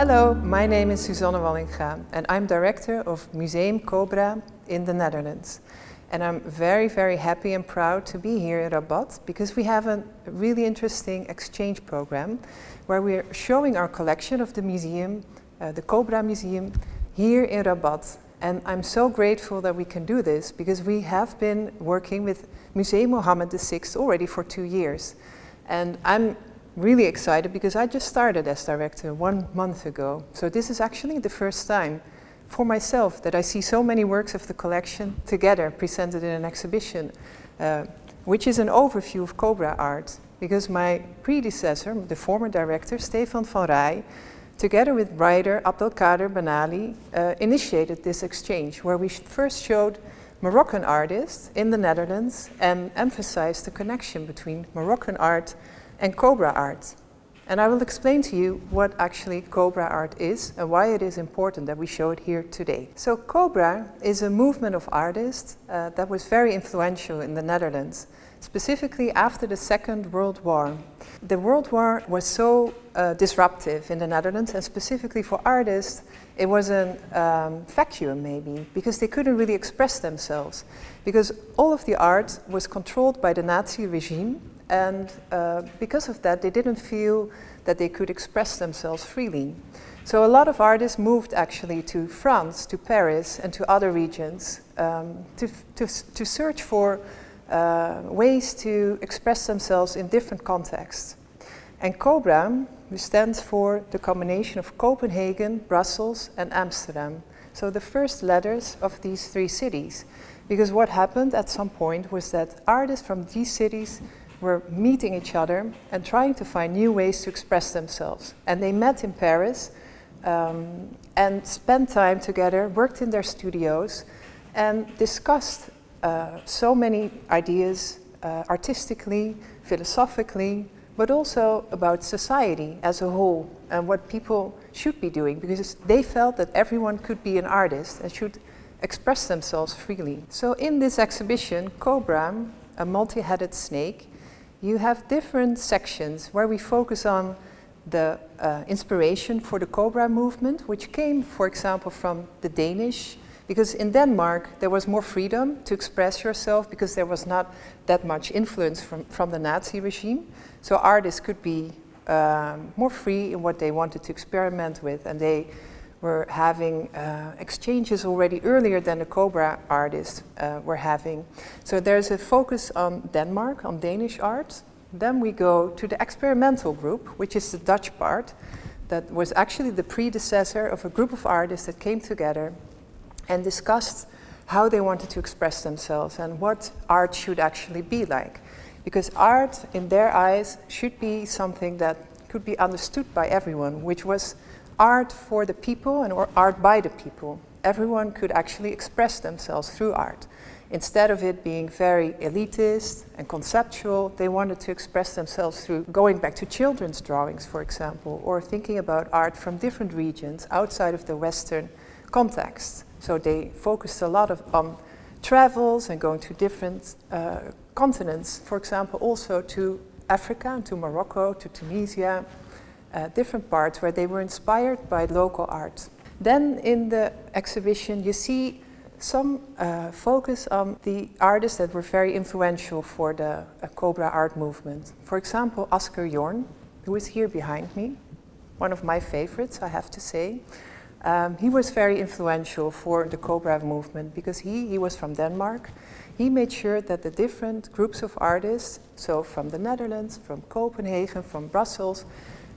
Hello, my name is Suzanne Wallinga and I'm director of Museum Cobra in the Netherlands. And I'm very, very happy and proud to be here in Rabat because we have a really interesting exchange program where we're showing our collection of the museum, the Cobra Museum, here in Rabat. And I'm so grateful that we can do this because we have been working with Museum Mohammed VI already for 2 years. And I'm really excited because I just started as director 1 month ago. So this is actually the first time for myself that I see so many works of the collection together presented in an exhibition, which is an overview of Cobra art. Because my predecessor, the former director, Stefan van Rij, together with writer Abdelkader Benali, initiated this exchange where we first showed Moroccan artists in the Netherlands and emphasized the connection between Moroccan art and Cobra art. And I will explain to you what actually Cobra art is and why it is important that we show it here today. So Cobra is a movement of artists that was very influential in the Netherlands, specifically after the Second World War. The World War was so disruptive in the Netherlands, and specifically for artists, it was a vacuum maybe, because they couldn't really express themselves, because all of the art was controlled by the Nazi regime. And because of that, they didn't feel that they could express themselves freely. So a lot of artists moved actually to France, to Paris, and to other regions to search for ways to express themselves in different contexts. And Cobra stands for the combination of Copenhagen, Brussels, and Amsterdam. So the first letters of these 3 cities. Because what happened at some point was that artists from these cities were meeting each other and trying to find new ways to express themselves. And they met in Paris and spent time together, worked in their studios, and discussed so many ideas artistically, philosophically, but also about society as a whole and what people should be doing, because they felt that everyone could be an artist and should express themselves freely. So in this exhibition, Cobra, a multi-headed snake, you have different sections where we focus on the inspiration for the Cobra movement, which came, for example, from the Danish, because in Denmark there was more freedom to express yourself because there was not that much influence from the Nazi regime. So artists could be more free in what they wanted to experiment with, and they were having exchanges already earlier than the Cobra artists were having. So there's a focus on Denmark, on Danish art. Then we go to the experimental group, which is the Dutch part, that was actually the predecessor of a group of artists that came together and discussed how they wanted to express themselves and what art should actually be like. Because art, in their eyes, should be something that could be understood by everyone, which was art for the people and or art by the people. Everyone could actually express themselves through art. Instead of it being very elitist and conceptual, they wanted to express themselves through going back to children's drawings, for example, or thinking about art from different regions outside of the Western context. So they focused a lot on travels and going to different continents, for example, also to Africa and to Morocco, to Tunisia, different parts where they were inspired by local art. Then in the exhibition you see some focus on the artists that were very influential for the Cobra art movement. For example, Asger Jorn, who is here behind me, one of my favorites, I have to say. He was very influential for the Cobra movement because he was from Denmark. He made sure that the different groups of artists, so from the Netherlands, from Copenhagen, from Brussels,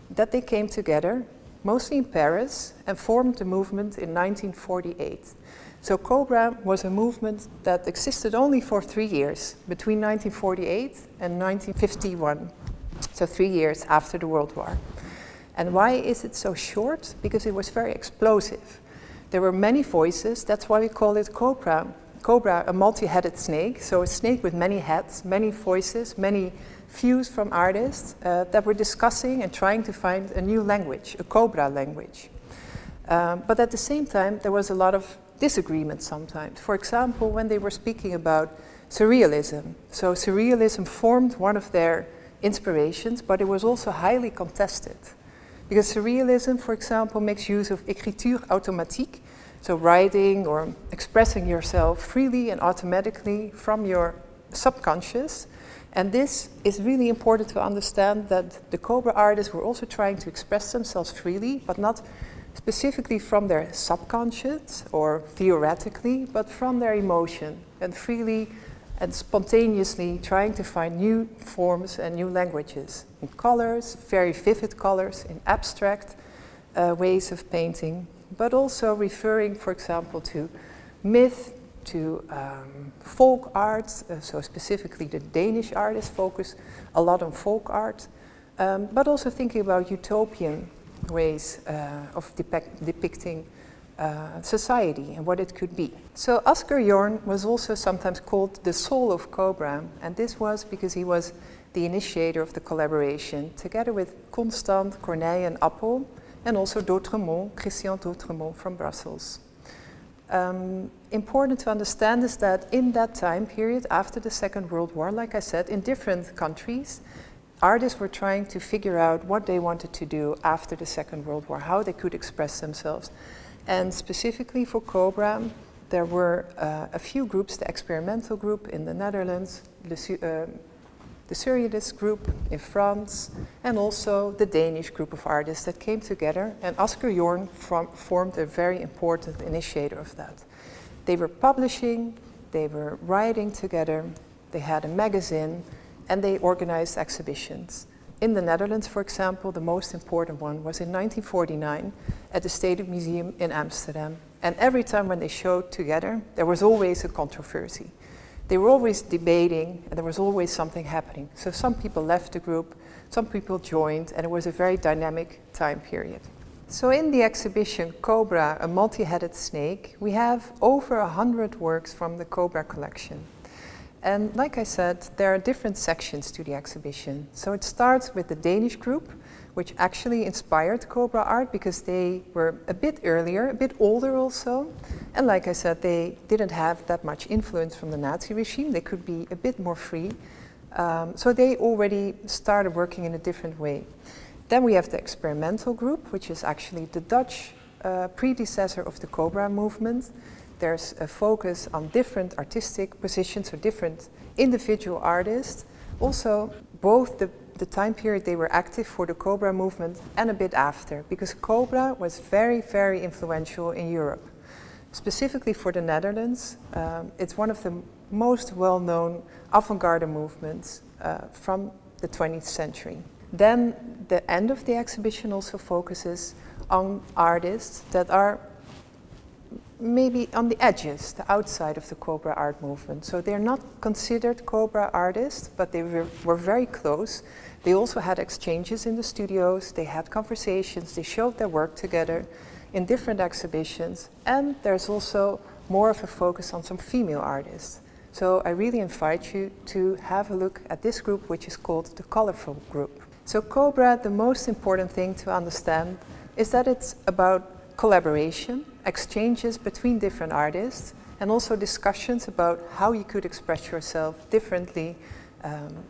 that they came together, mostly in Paris, and formed the movement in 1948. So Cobra was a movement that existed only for 3 years, between 1948 and 1951, so 3 years after the World War. And why is it so short? Because it was very explosive. There were many voices, that's why we call it Cobra. Cobra, a multi-headed snake, so a snake with many heads, many voices, many views from artists that were discussing and trying to find a new language, a Cobra language. But at the same time, there was a lot of disagreement sometimes. For example, when they were speaking about surrealism. So surrealism formed one of their inspirations, but it was also highly contested. Because surrealism, for example, makes use of écriture automatique, so writing or expressing yourself freely and automatically from your subconscious. And this is really important to understand, that the Cobra artists were also trying to express themselves freely, but not specifically from their subconscious or theoretically, but from their emotion, and freely and spontaneously trying to find new forms and new languages in colors, very vivid colors, in abstract ways of painting, but also referring, for example, to myth, to folk art, so specifically the Danish artists focus a lot on folk art, but also thinking about utopian ways of depicting society and what it could be. So Asger Jorn was also sometimes called the soul of Cobra, and this was because he was the initiator of the collaboration, together with Constant, Corneille and Appel, and also D'Autremont, Christian D'Autremont from Brussels. Important to understand is that in that time period, after the Second World War, like I said, in different countries, artists were trying to figure out what they wanted to do after the Second World War, how they could express themselves. And specifically for Cobra, there were a few groups, the experimental group in the Netherlands, the surrealist group in France, and also the Danish group of artists that came together, and Asger Jorn formed a very important initiator of that. They were publishing, they were writing together, they had a magazine, and they organized exhibitions. In the Netherlands, for example, the most important one was in 1949 at the Stedelijk Museum in Amsterdam. And every time when they showed together, there was always a controversy. They were always debating, and there was always something happening. So some people left the group, some people joined, and it was a very dynamic time period. So in the exhibition Cobra, a multi-headed snake, we have over 100 works from the Cobra collection. And like I said, there are different sections to the exhibition. So it starts with the Danish group, which actually inspired Cobra art because they were a bit earlier, a bit older also. And like I said, they didn't have that much influence from the Nazi regime. They could be a bit more free. So they already started working in a different way. Then we have the experimental group, which is actually the Dutch predecessor of the Cobra movement. There's a focus on different artistic positions or different individual artists. Also, both the time period they were active for the Cobra movement and a bit after, because Cobra was very, very influential in Europe. Specifically for the Netherlands, it's one of the most well-known avant-garde movements from the 20th century. Then the end of the exhibition also focuses on artists that are maybe on the edges, the outside of the Cobra art movement. So they're not considered Cobra artists, but they were very close. They also had exchanges in the studios, they had conversations, they showed their work together in different exhibitions, and there's also more of a focus on some female artists. So I really invite you to have a look at this group, which is called the Colorful Group. So Cobra, the most important thing to understand is that it's about collaboration, exchanges between different artists, and also discussions about how you could express yourself differently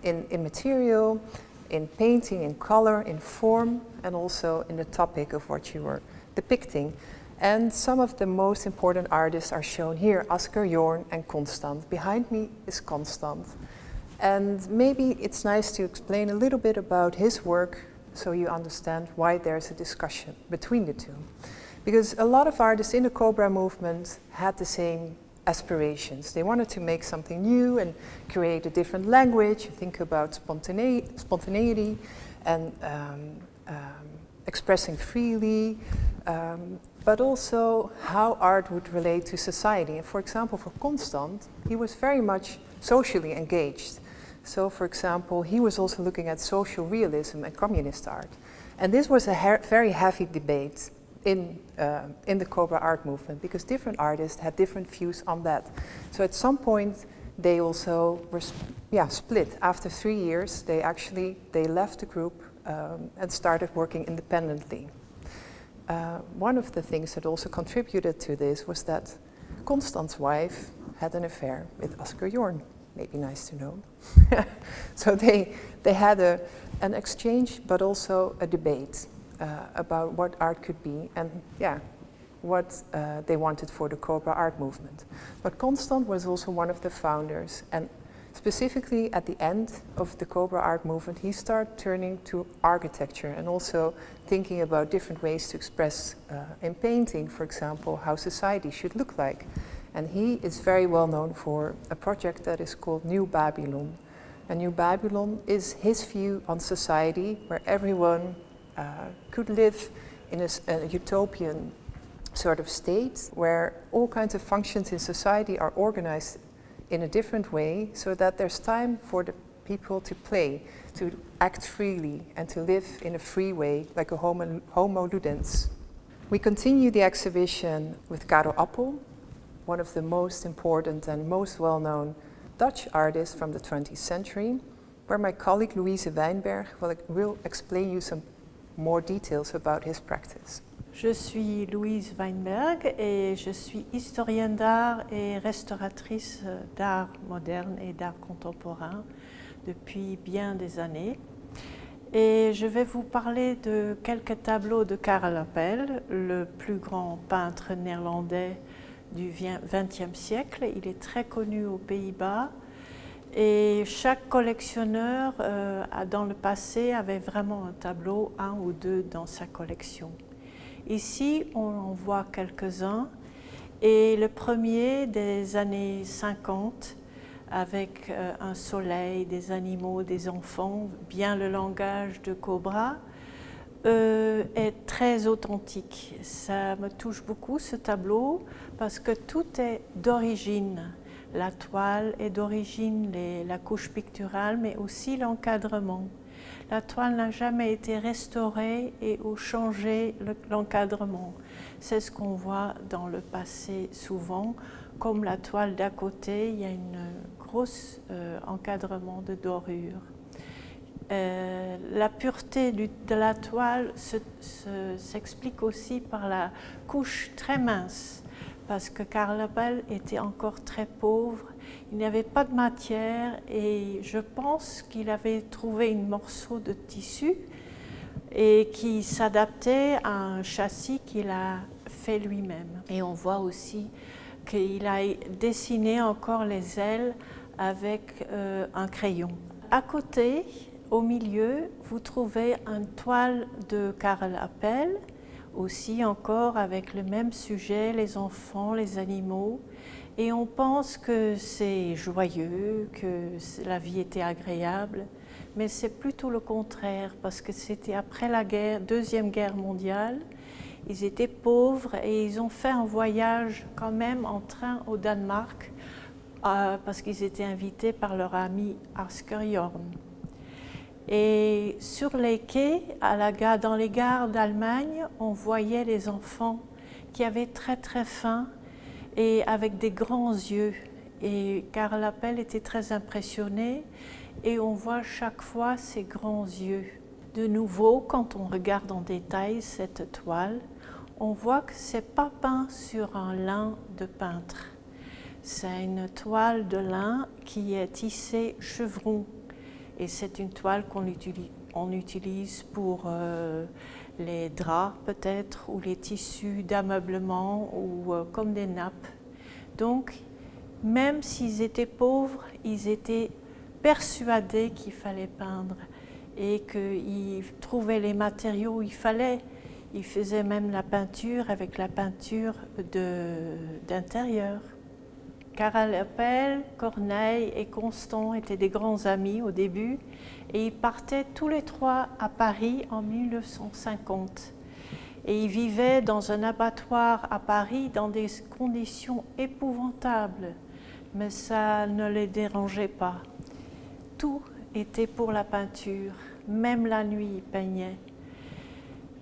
in material, in painting, in color, in form, and also in the topic of what you were depicting. And some of the most important artists are shown here, Asger Jorn and Constant. Behind me is Constant. And maybe it's nice to explain a little bit about his work so you understand why there's a discussion between the two. Because a lot of artists in the Cobra movement had the same aspirations. They wanted to make something new and create a different language, think about spontaneity and expressing freely, but also how art would relate to society. And for example, for Constant, he was very much socially engaged. So for example, he was also looking at social realism and communist art. And this was a very heavy debate in the Cobra art movement, because different artists had different views on that. So at some point they also were split. After 3 years they left the group and started working independently. One of the things that also contributed to this was that Constant's wife had an affair with Asger Jorn. Maybe nice to know. So they had an exchange, but also a debate about what art could be and what they wanted for the Cobra art movement. But Constant was also one of the founders, and specifically at the end of the Cobra art movement, he started turning to architecture and also thinking about different ways to express in painting, for example, how society should look like. And he is very well known for a project that is called New Babylon. And New Babylon is his view on society, where everyone could live in a utopian sort of state, where all kinds of functions in society are organized in a different way, so that there's time for the people to play, to act freely, and to live in a free way, like a homo ludens. We continue the exhibition with Karel Appel, one of the most important and most well-known Dutch artists from the 20th century, where my colleague Louise Wijnberg will explain you some more details about his practice. Je suis Louise Wijnberg et je suis historienne d'art et restauratrice d'art moderne et d'art contemporain depuis bien des années. Et je vais vous parler de quelques tableaux de Karel Appel, le plus grand peintre néerlandais du XXe siècle. Il est très connu aux Pays-Bas et chaque collectionneur dans le passé avait vraiment un tableau, un ou deux dans sa collection. Ici, on en voit quelques-uns, et le premier des années 50, avec un soleil, des animaux, des enfants, bien le langage de Cobra, est très authentique. Ça me touche beaucoup, ce tableau, parce que tout est d'origine. La toile est d'origine, la couche picturale, mais aussi l'encadrement. La toile n'a jamais été restaurée et ou changé l'encadrement. C'est ce qu'on voit dans le passé souvent. Comme la toile d'à côté, il y a un gros encadrement de dorure. La pureté de la toile s'explique aussi par la couche très mince, parce que Karel Appel était encore très pauvre. Il n'y avait pas de matière et je pense qu'il avait trouvé un morceau de tissu et qui s'adaptait à un châssis qu'il a fait lui-même. Et on voit aussi qu'il a dessiné encore les ailes avec un crayon. À côté, au milieu, vous trouvez une toile de Karel Appel, aussi encore avec le même sujet, les enfants, les animaux. Et on pense que c'est joyeux, que la vie était agréable, mais c'est plutôt le contraire, parce que c'était après la Deuxième Guerre mondiale, ils étaient pauvres et ils ont fait un voyage quand même en train au Danemark, parce qu'ils étaient invités par leur ami Asger-Jorn. Et sur les quais, dans les gares d'Allemagne, on voyait les enfants qui avaient très très faim, et avec des grands yeux. Et Karel Appel était très impressionné et on voit chaque fois ces grands yeux. De nouveau, quand on regarde en détail cette toile, on voit que ce n'est pas peint sur un lin de peintre. C'est une toile de lin qui est tissée chevron. Et c'est une toile qu'on utilise pour les draps peut-être, ou les tissus d'ameublement, ou comme des nappes. Donc, même s'ils étaient pauvres, ils étaient persuadés qu'il fallait peindre et qu'ils trouvaient les matériaux où il fallait. Ils faisaient même la peinture avec la peinture d'intérieur. Karel Appel, Corneille et Constant étaient des grands amis au début et ils partaient tous les trois à Paris en 1950. Et ils vivaient dans un abattoir à Paris dans des conditions épouvantables, mais ça ne les dérangeait pas. Tout était pour la peinture, même la nuit ils peignaient.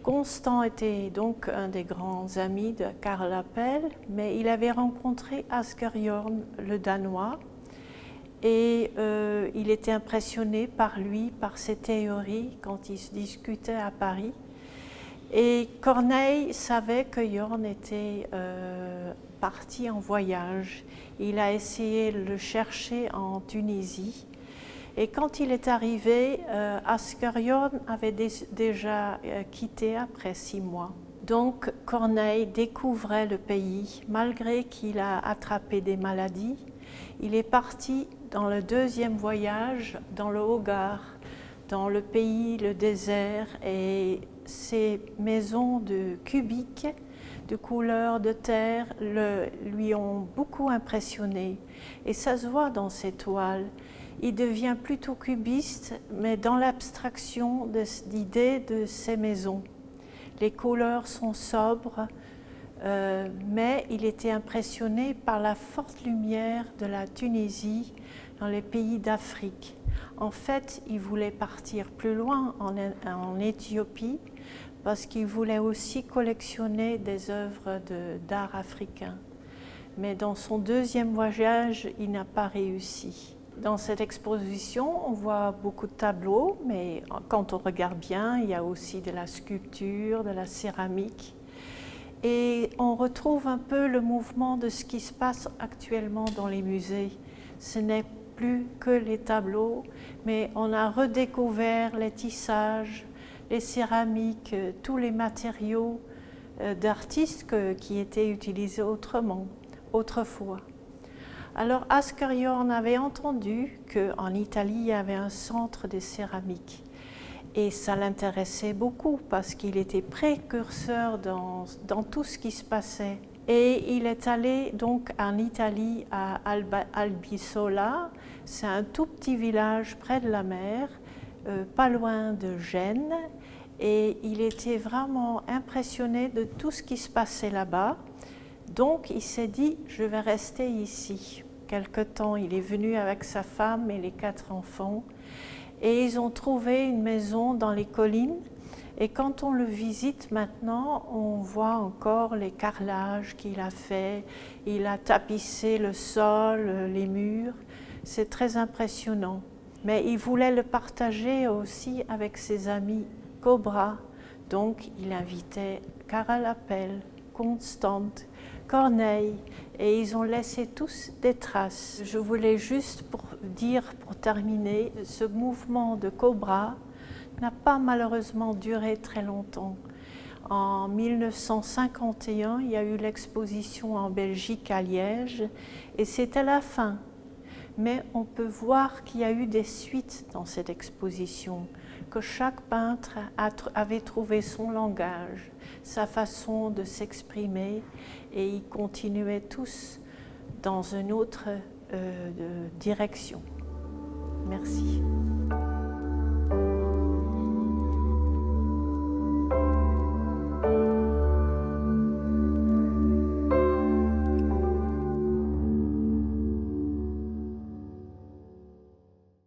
Constant était donc un des grands amis de Karel Appel, mais il avait rencontré Asger-Jorn, le Danois, et il était impressionné par lui, par ses théories quand ils se discutaient à Paris. Et Corneille savait que Jorn était parti en voyage. Il a essayé de le chercher en Tunisie Et quand il est arrivé, Ascarion avait déjà quitté après 6 mois. Donc Corneille découvrait le pays, malgré qu'il a attrapé des maladies. Il est parti dans le 2e voyage dans le Hogar, dans le pays, le désert, et ces maisons de cubiques, de couleur de terre, lui ont beaucoup impressionné. Et ça se voit dans ses toiles. Il devient plutôt cubiste, mais dans l'abstraction d'idées de ces maisons. Les couleurs sont sobres, mais il était impressionné par la forte lumière de la Tunisie dans les pays d'Afrique. En fait, il voulait partir plus loin en Éthiopie parce qu'il voulait aussi collectionner des œuvres d'art africain. Mais dans son 2e voyage, il n'a pas réussi. Dans cette exposition, on voit beaucoup de tableaux, mais quand on regarde bien, il y a aussi de la sculpture, de la céramique. Et on retrouve un peu le mouvement de ce qui se passe actuellement dans les musées. Ce n'est plus que les tableaux, mais on a redécouvert les tissages, les céramiques, tous les matériaux d'artistes qui étaient utilisés autrefois. Alors Ascarion avait entendu qu'en Italie, il y avait un centre de céramique. Et ça l'intéressait beaucoup parce qu'il était précurseur dans tout ce qui se passait. Et il est allé donc en Italie à Albisola. C'est un tout petit village près de la mer, pas loin de Gênes. Et il était vraiment impressionné de tout ce qui se passait là-bas. Donc il s'est dit, je vais rester ici. Quelque temps, il est venu avec sa femme et les 4 enfants. Et ils ont trouvé une maison dans les collines. Et quand on le visite maintenant, on voit encore les carrelages qu'il a fait. Il a tapissé le sol, les murs. C'est très impressionnant. Mais il voulait le partager aussi avec ses amis Cobra. Donc il invitait Karl Appel, Constante, Corneille, et ils ont laissé tous des traces. Je voulais juste dire, pour terminer, ce mouvement de Cobra n'a pas malheureusement duré très longtemps. En 1951, il y a eu l'exposition en Belgique à Liège, et c'était la fin. Mais on peut voir qu'il y a eu des suites dans cette exposition, que chaque peintre avait trouvé son langage, sa façon de s'exprimer, et ils continuaient tous dans une autre direction. Merci.